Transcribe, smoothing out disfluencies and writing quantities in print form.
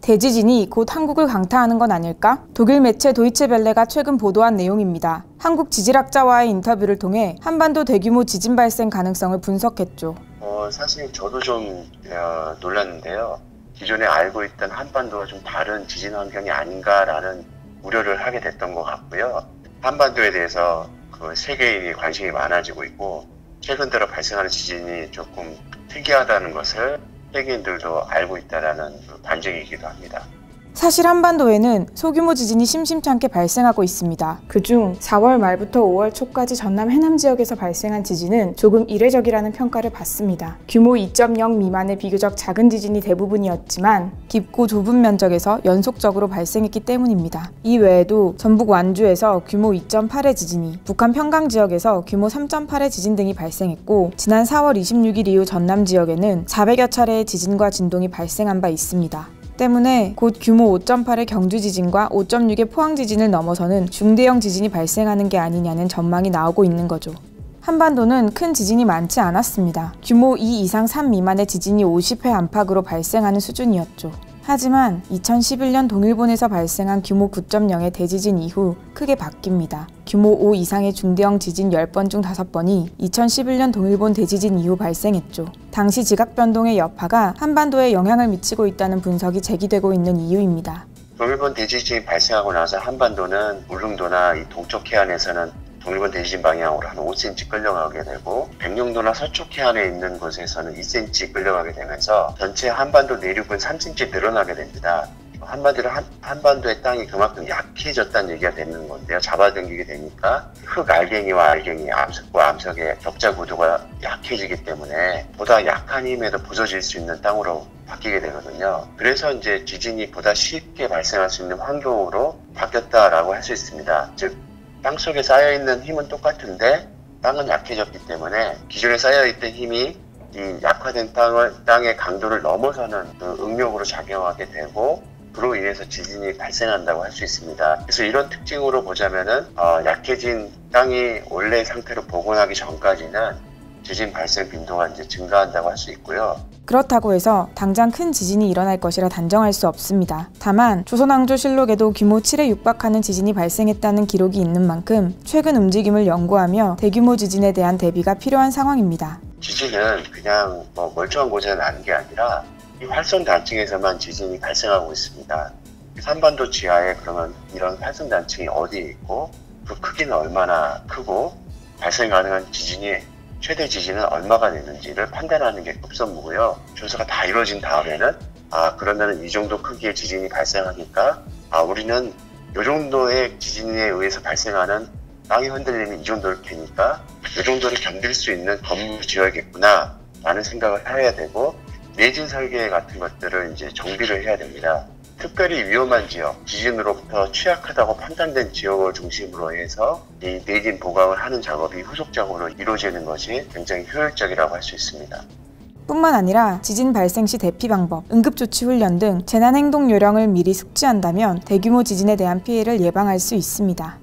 대지진이 곧 한국을 강타하는 건 아닐까? 독일 매체 도이체벨레가 최근 보도한 내용입니다. 한국 지질학자와의 인터뷰를 통해 한반도 대규모 지진 발생 가능성을 분석했죠. 사실 저도 좀 놀랐는데요. 기존에 알고 있던 한반도와 좀 다른 지진 환경이 아닌가라는 우려를 하게 됐던 것 같고요. 한반도에 대해서 세계인이 관심이 많아지고 있고 최근 들어 발생하는 지진이 조금 특이하다는 것을 세계인들도 알고 있다는 반증이기도 합니다. 사실 한반도에는 소규모 지진이 심심찮게 발생하고 있습니다. 그중 4월 말부터 5월 초까지 전남 해남 지역에서 발생한 지진은 조금 이례적이라는 평가를 받습니다. 규모 2.0 미만의 비교적 작은 지진이 대부분이었지만 깊고 좁은 면적에서 연속적으로 발생했기 때문입니다. 이 외에도 전북 완주에서 규모 2.8의 지진이, 북한 평강 지역에서 규모 3.8의 지진 등이 발생했고 지난 4월 26일 이후 전남 지역에는 400여 차례의 지진과 진동이 발생한 바 있습니다. 때문에 곧 규모 5.8의 경주 지진과 5.6의 포항 지진을 넘어서는 중대형 지진이 발생하는 게 아니냐는 전망이 나오고 있는 거죠. 한반도는 큰 지진이 많지 않았습니다. 규모 2 이상 3 미만의 지진이 50회 안팎으로 발생하는 수준이었죠. 하지만 2011년 동일본에서 발생한 규모 9.0의 대지진 이후 크게 바뀝니다. 규모 5 이상의 중대형 지진 10번 중 5번이 2011년 동일본 대지진 이후 발생했죠. 당시 지각 변동의 여파가 한반도에 영향을 미치고 있다는 분석이 제기되고 있는 이유입니다. 동일본 대지진이 발생하고 나서 한반도는 울릉도나 이 동쪽 해안에서는 동일본 대지진 방향으로 한 5cm 끌려가게 되고 백령도나 서쪽 해안에 있는 곳에서는 2cm 끌려가게 되면서 전체 한반도 내륙은 3cm 늘어나게 됩니다. 한마디로 한반도의 땅이 그만큼 약해졌다는 얘기가 되는 건데요. 잡아당기게 되니까 흙 알갱이와 알갱이, 암석과 암석의 격자 구도가 약해지기 때문에 보다 약한 힘에도 부서질 수 있는 땅으로 바뀌게 되거든요. 그래서 이제 지진이 보다 쉽게 발생할 수 있는 환경으로 바뀌었다라고 할 수 있습니다. 즉 땅속에 쌓여있는 힘은 똑같은데 땅은 약해졌기 때문에 기존에 쌓여있던 힘이 이 약화된 땅의 강도를 넘어서는 응력으로 작용하게 되고 그로 인해서 지진이 발생한다고 할 수 있습니다. 그래서 이런 특징으로 보자면은 약해진 땅이 원래 상태로 복원하기 전까지는 지진 발생 빈도가 이제 증가한다고 할 수 있고요. 그렇다고 해서 당장 큰 지진이 일어날 것이라 단정할 수 없습니다. 다만 조선왕조실록에도 규모 7에 육박하는 지진이 발생했다는 기록이 있는 만큼 최근 움직임을 연구하며 대규모 지진에 대한 대비가 필요한 상황입니다. 지진은 그냥 멀쩡한 곳에서 나는 게 아니라 이 활성단층에서만 지진이 발생하고 있습니다. 한반도 지하에 그러면 이런 활성단층이 어디에 있고 그 크기는 얼마나 크고 발생 가능한 최대 지진은 얼마가 되는지를 판단하는 게 급선무고요. 조사가 다 이루어진 다음에는 그러면 이 정도 크기의 지진이 발생하니까 우리는 이 정도의 지진에 의해서 발생하는 땅의 흔들림이 이 정도일 테니까 이 정도를 견딜 수 있는 건물을 지어야겠구나 라는 생각을 해야 되고 내진 설계 같은 것들을 이제 정비를 해야 됩니다. 특별히 위험한 지역, 지진으로부터 취약하다고 판단된 지역을 중심으로 해서 이 내진 보강을 하는 작업이 후속적으로 이루어지는 것이 굉장히 효율적이라고 할 수 있습니다. 뿐만 아니라 지진 발생 시 대피 방법, 응급조치 훈련 등 재난행동 요령을 미리 숙지한다면 대규모 지진에 대한 피해를 예방할 수 있습니다.